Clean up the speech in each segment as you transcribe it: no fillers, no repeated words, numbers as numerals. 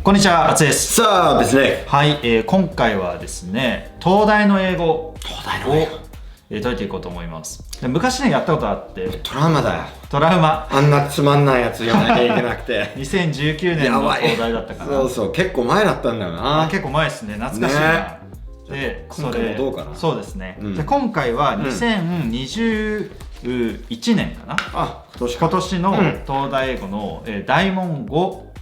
こんにちは、あつです。さあですね。はい、今回はですね、東大の英語を解いていこうと思います。で昔ね、やったことあって。トラウマだよ。トラウマ。あんなつまんないやつ読まなきゃいけなくて。2019年の東大だったかな。そうそう、結構前だったんだよな。結構前ですね、懐かしいな。で、今回もどうかな。そうですね。で今回は2021年かな。今年の東大英語の大問5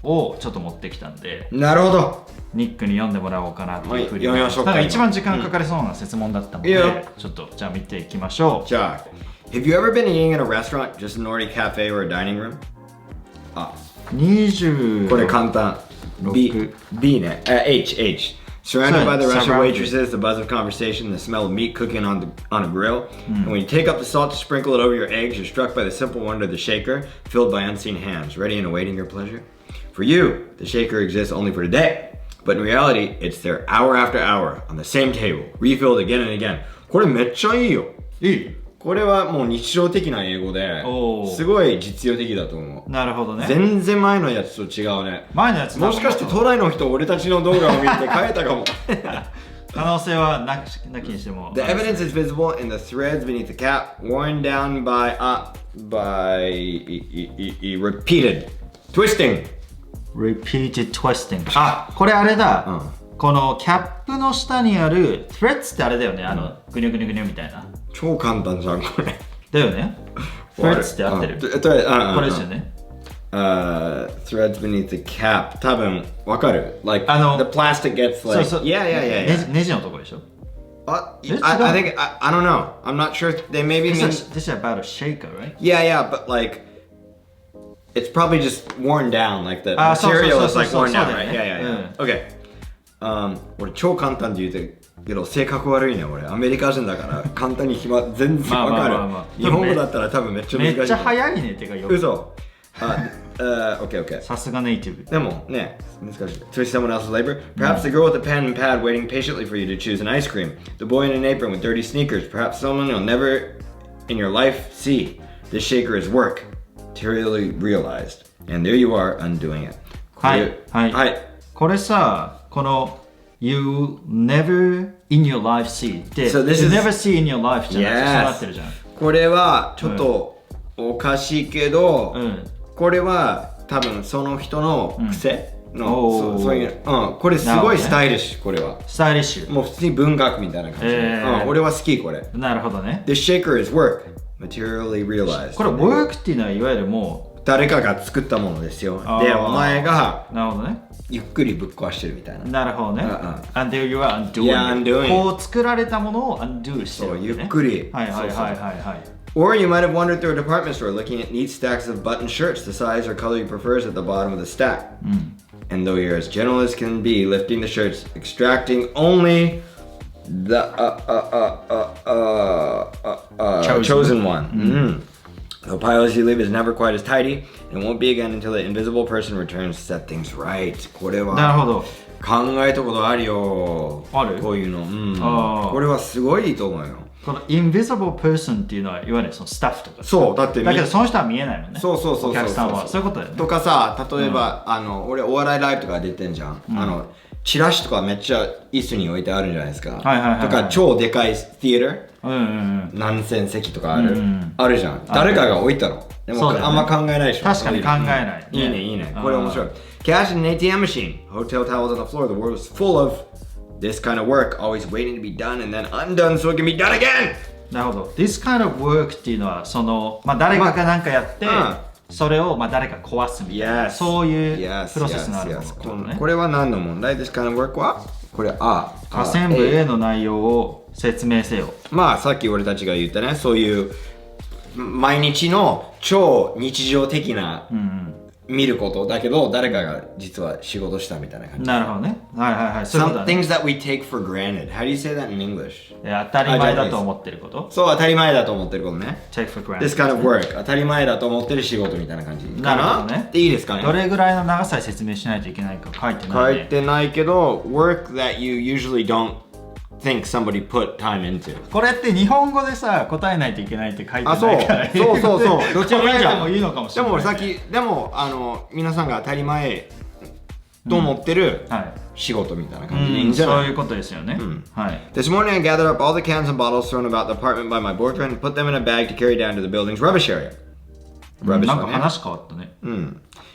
をちょっと持ってきたんで、なるほど。ニックに読んでもらおうかなというふうに。読みましょうか。なんか一番時間かかりそうな説問だったので、ちょっとじゃあ見ていきましょう。じゃあ、Have you ever been eating in a restaurant, just an ordinary cafe or a dining room? 20これ簡単。B ね。H Surrounded by the rush of waitresses, the buzz of conversation, the smell of meat cooking on a grill. And when you take up the salt to sprinkle it over your eggs, you're struck by the simple wonder of the shaker, filled by unseen hands, ready and awaiting your pleasure. For you, the shaker exists only for today, but in reality, it's there hour after hour, on the same table, refilled again and again. これめっちゃいいよ。いい。これはもう日常的な英語で、すごい実用的だと思う。なるほどね。全然前のやつと違うね。前のやつもしかして東大の人、俺たちの動画を見て変えたかも。可能性はなきにしても。The evidence is visible in the threads beneath the cap, worn down by repeated twisting. Repeated twisting. これあれだ。このキャップの下にある threads ってあれだよね。ぐにゅぐにゅぐにゅみたいな。超簡単じゃん、これ。だよね。threads って合ってる。これですよね。threads beneath the cap. 多分わかる。Like the plastic gets like. Yeah. ネジのところでしょ。I think I don't know. I'm not sure. They maybe mean. This is about a shaker, right? Yeah, but like. It's probably just worn down, like the material is like worn down, right? Yeah. Okay. 俺超簡単で言うけど性格悪いね俺。アメリカ人だから簡単に全然わかる。日本語だったら多分めっちゃ難しい。めっちゃ早いねってかよ。嘘。Okay. さすがネイティブ。でもね、難しい。To someone else's labor. Perhaps the girl with a pen and pad waiting patiently for you to choose an ice cream. The boy in an apron with dirty sneakers. Perhaps someone you'll never in your life see. This shaker is work. Materially realized. And there you are undoing it. はい。これさ、この You never in your life see って、You never see in your life じゃなくてそうなってるじゃん。これはちょっとおかしいけど、これは多分その人の癖の、そういう、これすごいスタイリッシュ、これは。スタイリッシュ。もう普通に文学みたいな感じ。俺は好き、これ。なるほどね。The shaker is work, materially realized. これ work っていうのはいわゆるもう誰かが作ったものですよ。で、お前がなるほどね。ゆっくりぶっ壊してるみたいな。なるほどね。And there you are undoing. こう作られたものを undo してる。そう、ゆっくり。はい。Or you might have wandered through a department store looking at neat stacks of button shirts, the size or color you prefer is at the bottom of the stack. And though you're as gentle as can be, lifting the shirts, extracting only the chosen one. The pile as you leave is never quite as tidy and won't be again until the invisible person returns to set things right. これはなるほど。考えたことあるよ。ある？こういうの。これはすごいいいと思うよ。この invisible person っていうのはいわゆるそのスタッフとか。そう、だってだけどその人は見えないもんね。そう。お客さんは。そういうことだよね。とかさ、例えば、俺お笑いライブとか出てんじゃん。チラシとかめっちゃ椅子に置いてあるんじゃないですか。とか超でかいシアター。何千席とかあるじゃん。誰かが置いたの。でもあんま考えないでしょ。確かに考えない。いいね。これ面白い。Cash in an ATM machine, hotel towels on the floor. The world is full of this kind of work, always waiting to be done and then undone so it can be done again. なるほど。This kind of work っていうのはその誰かが何かやって。それを誰か壊すみたいな、そういうプロセスのあるもの、これは何の問題ですかね。work はこれ下線部 A の内容を説明せよ。まあさっき俺たちが言ったね、そういう毎日の超日常的な見ることだけど誰かが実は仕事したみたいな感じ。なるほどね。はい。Some things that we take for granted. How do you say that in English? 当たり前だと思ってること。そう、当たり前だと思ってることね。Take for granted. This kind of work. 当たり前だと思ってる仕事みたいな感じ。なるほどね。でいいですかね。どれぐらいの長さで説明しないといけないか書いてないね。書いてないけど、work that you usually don't think somebody put time into. これって日本語でさ答えないといけないって書いてないから、そうどっちもいいじゃん。もいいのかもしれない。でも皆さんが当たり前と思ってる仕事みたいな感じでいいんじゃない？そういうことですよね。はい。This morning I gathered up all the cans and bottles thrown about the apartment by my boyfriend and put them in a bag to carry down to the building's rubbish area. Rubbish なんか話変わったね。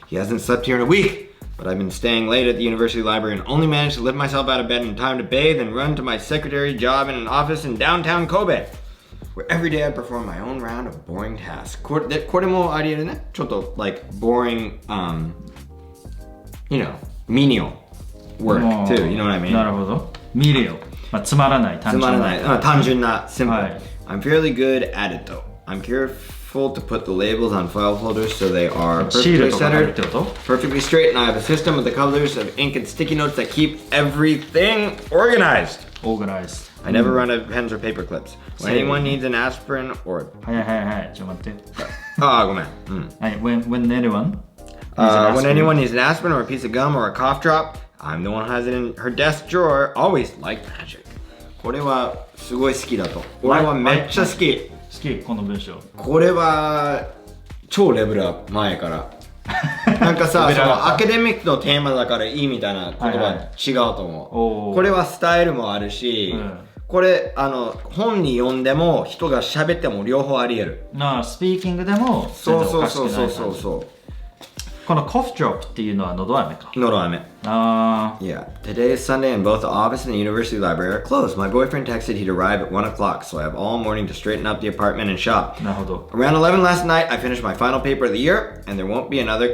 He hasn't slept here in a week, but I've been staying late at the university library and only managed to lift myself out of bed in time to bathe and run to my secretary job in an office in downtown Kobe, where every day I perform my own round of boring tasks. これもあり得るね。ちょっと like boring, menial work too. You know what I mean? なるほど。menial。つまらない、単純な、simple. I'm fairly good at it though. I'm careful to put the labels on file folders so they are perfectly centered, perfectly straight, and I have a system with the colors of ink and sticky notes that keep everything organized. I never run out of pens or paper clips. When anyone needs an aspirin or... はい、ちょっと待って。ごめん。はい、when anyone... when anyone needs an aspirin or a piece of gum or a cough drop, I'm the one who has it in her desk drawer, always like magic. これはすごい好きだと。俺はめっちゃ好き。この文章。これは超レベルアップ前から。なんかさ、そのアカデミックのテーマだからいいみたいな言葉違うと思う。これはスタイルもあるし、これ本に読んでも人が喋っても両方あり得る。スピーキングでもそう。この cough drop っていうのは喉飴か。喉飴。Yeah. Today is Sunday and both the office and the university library are closed. My boyfriend texted he'd arrive at 1 o'clock, so I have all morning to straighten up the apartment and shop. なるほど。Around 11 last night, I finished my final paper of the year, and there won't be another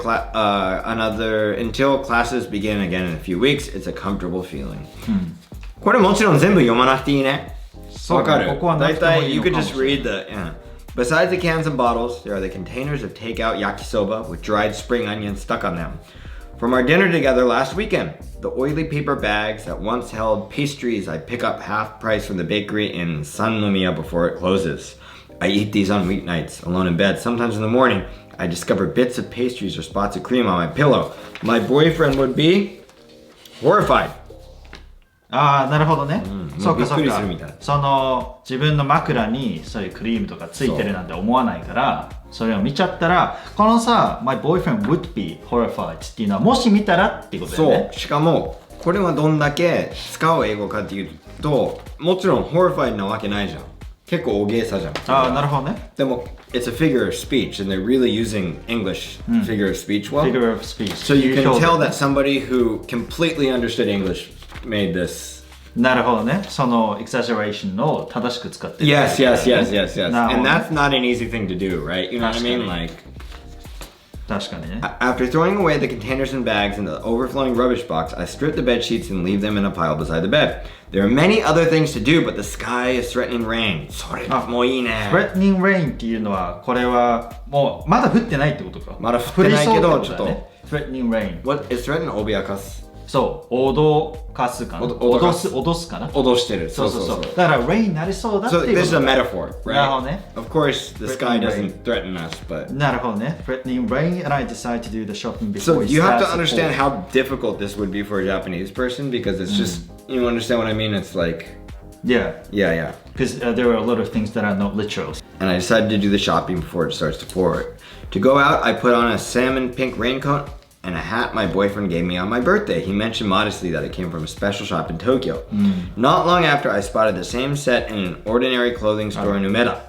until classes begin again in a few weeks. It's a comfortable feeling. これもちろん全部読まなくていいね。わかる。ここは大体 you could just read the...Besides the cans and bottles, there are the containers of takeout yakisoba with dried spring onions stuck on them. From our dinner together last weekend, the oily paper bags that once held pastries I pick up half price from the bakery in Sannomiya before it closes. I eat these on weeknights, alone in bed. Sometimes in the morning, I discover bits of pastries or spots of cream on my pillow. My boyfriend would be horrified. なるほどね。そうか。その自分の枕にそういうクリームとかついてるなんて思わないから、それを見ちゃったら、このさ、My boyfriend would be horrified っていうのはもし見たらっていうことだよね。そう。しかもこれはどんだけ使う英語かっていうと、もちろん horrified なわけないじゃん。結構大げさじゃん。なるほどね。でも it's a figure of speech and they're really using English figure of speech well. Figure of speech. So you can tell that somebody who completely understood English made this. なるほどね。その exaggeration を正しく使ってる。Yes. And that's not an easy thing to do, right? You know what I mean? Like, 確かにね。After throwing away the containers and bags in the overflowing rubbish box, I strip the bed sheets and leave them in a pile beside the bed. There are many other things to do, but the sky is threatening rain. それもういいね。threatening rain っていうのは、これはもうまだ降ってないってことか。まだ降ってないけど、ちょっと。threatening rain. What is threatening? 脅かす。そう、脅かすかな。脅すかな。脅してる。そう。だから rain になりそうだっていうこと。So this is a metaphor, right? なるほどね。Of course, the sky doesn't threaten us, but なるほどね。threatening rain, and I decide to do the shopping before. So you have to understand how difficult this would be for a Japanese person because it's just you understand what I mean? It's like yeah. Because there are a lot of things that are not literal. And I decided to do the shopping before it starts to pour. To go out, I put on a salmon pink raincoat and a hat my boyfriend gave me on my birthday. He mentioned modestly that it came from a special shop in Tokyo. Not long after, I spotted the same set in an ordinary clothing store in Umeda.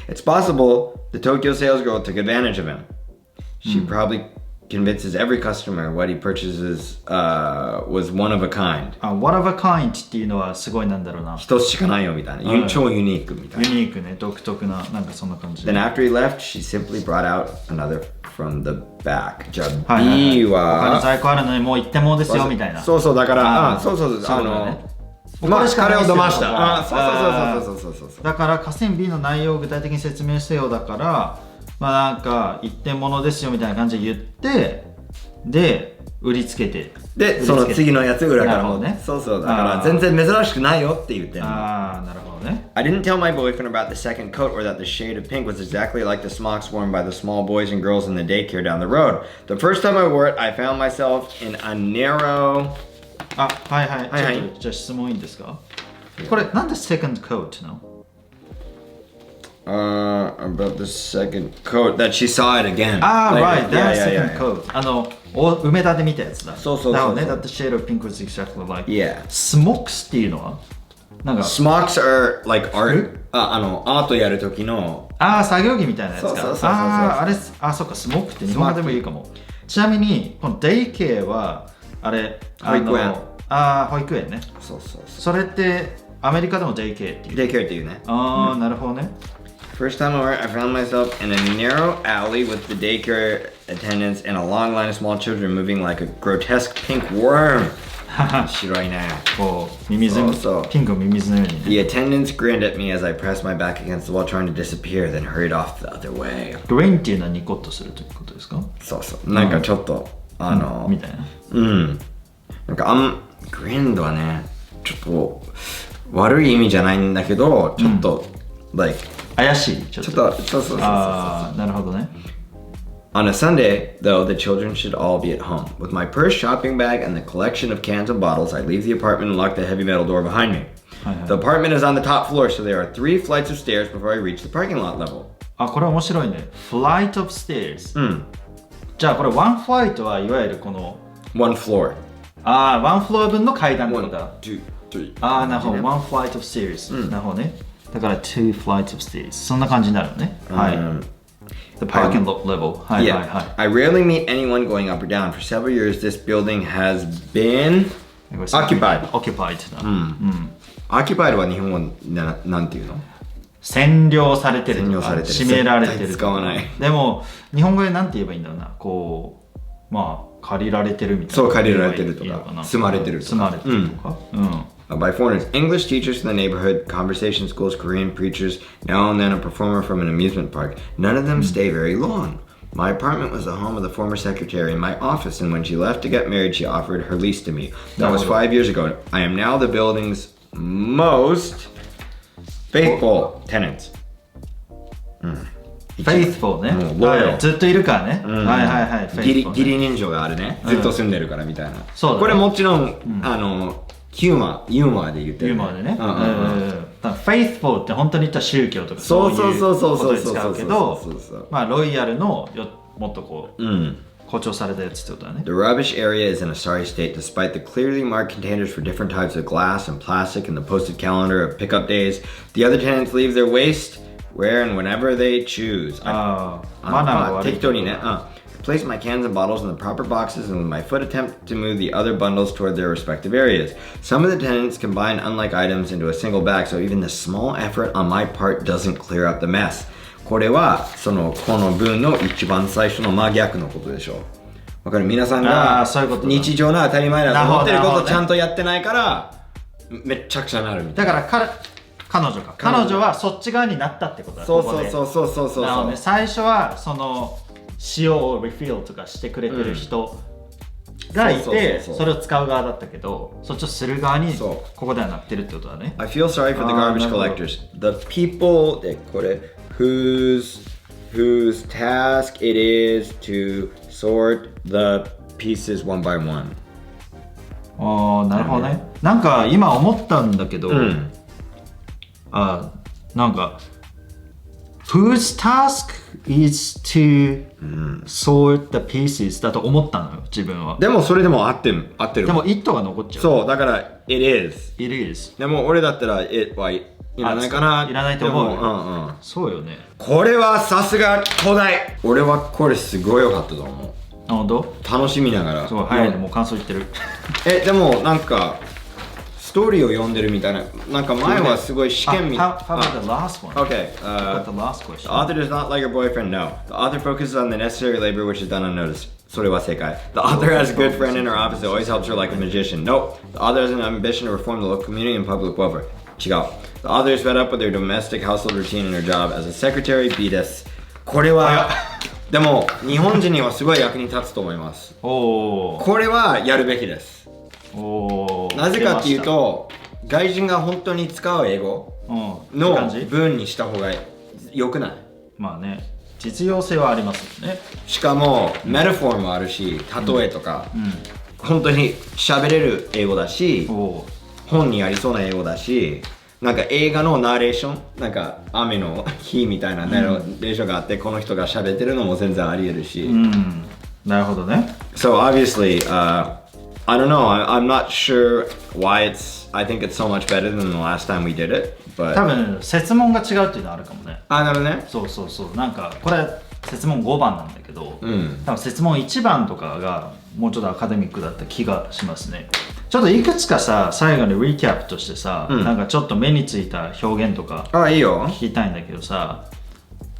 It's possible the Tokyo sales girl took advantage of him. She probably convinces every customer what he purchases was one of a kind. One of a kind っていうのはすごいなんだろうな。一つしかないよみたいな。超ユニークみたいな。ユニークね、独特な、なんかそんな感じ。Then after he left, she simply brought out another from the back. じゃあ B は他に在庫あるのにもう一点もですよみたいな。そうだからそうまあ彼を騙した。そうだから河川 B の内容を具体的に説明せよだから、まあなんか一点物ですよみたいな感じで言って、で売りつけて、でその次のやつ裏からもね。そうだから全然珍しくないよって言ってる。なるほどね。I didn't tell my boyfriend about the second coat or that the shade of pink was exactly like the smocks worn by the small boys and girls in the daycare down the road. The first time I wore it, I found myself in a narrow あ、はいはい。ちょっとじゃあ質問いいですか？これなんで second quote なの？About the second quote that she saw it again. Right, that second quote. 梅田で見たやつだ。そう。なるほどね。That the shade of pink was exactly like. Yeah. Smokes っていうのはなんか Smokes are like art. アートやる時の。作業着みたいなやつか。そう。あれ、そっか、スモークって日本語でもいいかも。ちなみに、このデイケアは、あれ、保育園。保育園ね。そう。それって、アメリカでもデイケアっていう。デイケアっていうね。なるほどね。First time I found myself in a narrow alley with the daycare attendants and a long line of small children moving like a grotesque pink worm. 白いね。こう、ミミズ、ピンクミミズのようにね。The attendants grinned at me as I pressed my back against the wall trying to disappear, then hurried off the other way. Grin っていうのはニコッとするということですか？そう。なんかちょっと、みたいな。なんかgrinned はね、ちょっと悪い意味じゃないんだけど、ちょっと、like 怪しい。ちょっと。そう。なるほどね。On a Sunday, though, the children should all be at home. With my purse, shopping bag, and the collection of cans and bottles, I leave the apartment and lock the heavy metal door behind me. The apartment is on the top floor, so there are 3 flights of stairs before I reach the parking lot level. これ面白いね。Flight of stairs。じゃあこれone flightはいわゆるこのone floor。one floor 分の階段ってことだ。2、3。なるほど。one flight of stairs。なるほどね。だから2 flights of stairs。そんな感じになるのね。はい。The parking lot level. I rarely meet anyone going up or down. For several years, this building has been occupied. Occupied だ。occupied は日本語なんていうの？占領されてるとか占められてるとか。使わない。でも日本語でなんて言えばいいんだろうな。こう借りられてるみたいな。そう、借りられてるとか住まれてるとか。By foreigners, English teachers in the neighborhood, conversation schools, Korean preachers, now and then a performer from an amusement park. None of them stay very long. My apartment was the home of the former secretary in my office, and when she left to get married, she offered her lease to me. That was 5 years ago. I am now the building's most faithful tenant. Faithful ね。ずっといるからね。義理人情があるね。ずっと住んでるからみたいな。これもちろん、ユーモアで言ってる。ユーモアでね。faithful って本当に言ったら宗教とかそういうことで使うけど、ロイヤルのもっとこう、誇張されたやつってことだね。The rubbish area is in a sorry state despite the clearly marked containers for different types of glass and plastic and the posted calendar of pickup days. The other tenants leave their waste where and whenever they choose. 適当にね。Place my cans and bottles in the proper boxes and with my foot attempt to move the other bundles toward their respective areas. Some of the tenants combine unlike items into a single bag, so even the small effort on my part doesn't clear up the mess. これはこの文の一番最初の真逆のことでしょう。わかる？皆さんが日常の当たり前だと思ってることをちゃんとやってないからめっちゃくちゃなるみたいな。だから彼女はそっち側になったってことだ。そう。なので最初は塩をリフィルとかしてくれてる人がいて、それを使う側だったけど、そっちをする側にここではなってるってことだね。I feel sorry for the garbage collectors. The people でこれ whose task it is to sort the pieces one by one. なるほどね。なんか今思ったんだけど、なんかWhose task is to sort the pieces だと思ったのよ、自分は。でもそれでも合ってる。でも it が残っちゃう。そう、だから it is。it is。でも俺だったら it はいらないかな。いらないと思う。そうよね。これはさすが東大。俺はこれすごい良かったと思う。本当？楽しみながら。そう、早いね、もう感想言ってる。でもなんかストーリーを読んでるみたいな、なんか前はすごい試験みたいな。How about the last one? Okay. What the last question? The author does not like her boyfriend, no. The author focuses on the necessary labor which is done unnoticed. それは正解。The author has a good friend in her office that always helps her like a magician. Nope. The author has an ambition to reform the local community and public welfare. 違う。The author is fed up with her domestic household routine and her job as a secretary. B です。これはでも日本人にはすごい役に立つと思います。これはやるべきです。なぜかっていうと外人が本当に使う英語の文にした方が良くない？まあね、実用性はありますよね。しかもメタフォーもあるし、例えとか、本当に喋れる英語だし、本にありそうな英語だし、なんか映画のナレーション、なんか雨の日みたいなナレーションがあって、この人が喋ってるのも全然あり得るし。なるほどね。So obviously, I don't know. I'm not sure why I think it's so much better than the last time we did it. But 多分設問が違うっていうのはあるかもね。なるほどね。そう。なんかこれ設問5番なんだけど、多分設問1番とかがもうちょっとアカデミックだった気がしますね。ちょっといくつかさ、最後にリキャップとしてさ、なんかちょっと目についた表現とか聞きたいんだけどさ、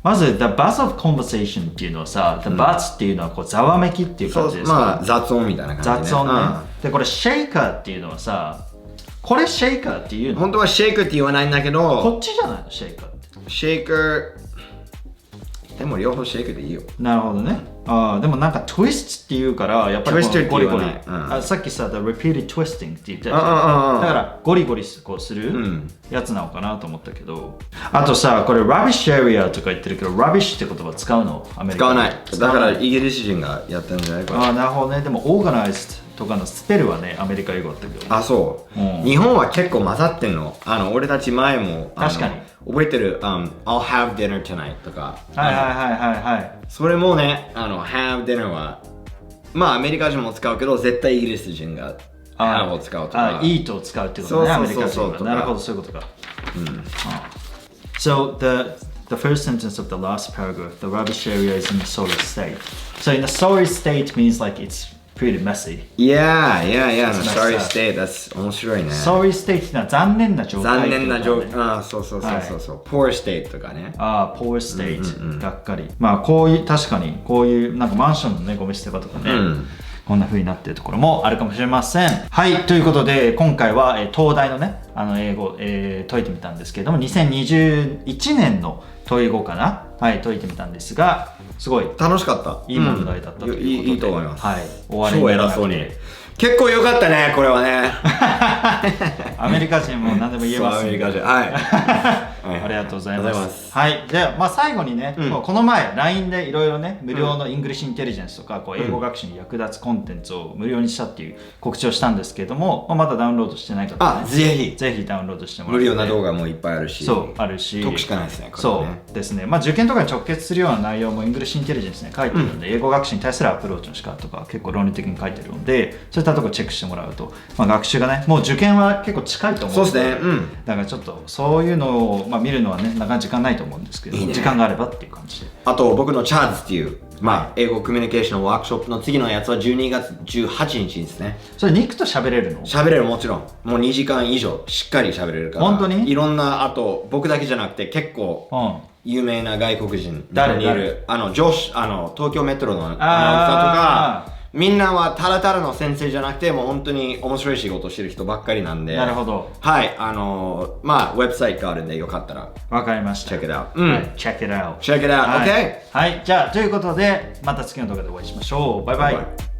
まず The buzz of conversation っていうのはさ、The buzz っていうのはこうざわめきっていう感じですか。まあ雑音みたいな感じね。雑音ね。でこれシェイカーっていうのはさ、これシェイカーっていうの？本当はシェイクって言わないんだけど、こっちじゃないのシェイカーって。シェイカーでも両方シェイクでいいよ。なるほどね。でもなんか twist っていうからやっぱりゴリゴリ、さっきさ the repeated twisting って言ったやつだからゴリゴリこうするやつなのかなと思ったけど、あとさこれ rubbish area とか言ってるけど rubbish って言葉使うの？アメリカ使わない。だからイギリス人がやったんじゃないかな。なるほどね。でも organized とかのスペルはねアメリカ英語だったけど。そう。日本は結構混ざってんの。俺たち前も確かに覚えてる、I'll have dinner tonight とか。はい。それもね、have dinner は、まあアメリカ人も使うけど、絶対イギリス人が have を使うとか。eat を使うってことね、アメリカ人は。なるほど、そういうことか。So the first sentence of the last paragraph, the rubbish area is in a sorry state. So in a sorry state means like it's pretty messy. Yeah, the sorry state. That's 面白いね。sorry state ってのは残念な状態。残念な状態。そう。poor state とかね。poor state、がっかり。まあこういう確かにこういうなんかマンションのねゴミ捨て場とかね、こんな風になっているところもあるかもしれません。はいということで今回は、東大のね英語、解いてみたんですけれども2021年の問い語かな。解いてみたんですがすごい楽しかった。いい問題だったということで、いいと思います。終わりに超偉そうに。結構良かったねこれはね。アメリカ人も何でも言えます。アメリカ人。ありがとうございます。じゃあ最後にね、この前 LINE でいろいろね無料のイングリッシュインテリジェンスとか英語学習に役立つコンテンツを無料にしたっていう告知をしたんですけれども、まだダウンロードしてない方はぜひダウンロードしてもらって。無料な動画もいっぱいあるし。あるし。得しかないですね。そうですね。受験とかに直結するような内容もイングリッシュインテリジェンスに書いてるので、英語学習に対するアプローチの仕方とか結構論理的に書いてるので、そういったところチェックしてもらうと、学習がねもう受験は結構近いと思うので、そうですね。だからちょっとそういうのを見るのはねなかなか時間ないと思うんですけど、時間があればっていう感じで。あと僕のチャーズっていう英語コミュニケーションワークショップの次のやつは12月18日ですね。それニックと喋れるの？喋れる、もちろん。もう2時間以上しっかり喋れるから。本当に？いろんな、あと僕だけじゃなくて結構有名な外国人にいる東京メトロのアナウンサーとか、みんなはただただの先生じゃなくてもう本当に面白い仕事をしてる人ばっかりなんで。なるほど。ウェブサイトがあるんでよかったらわかりました。 Check it out。 Check it out。 OK。 はい、じゃあということでまた次の動画でお会いしましょう。バイバイ。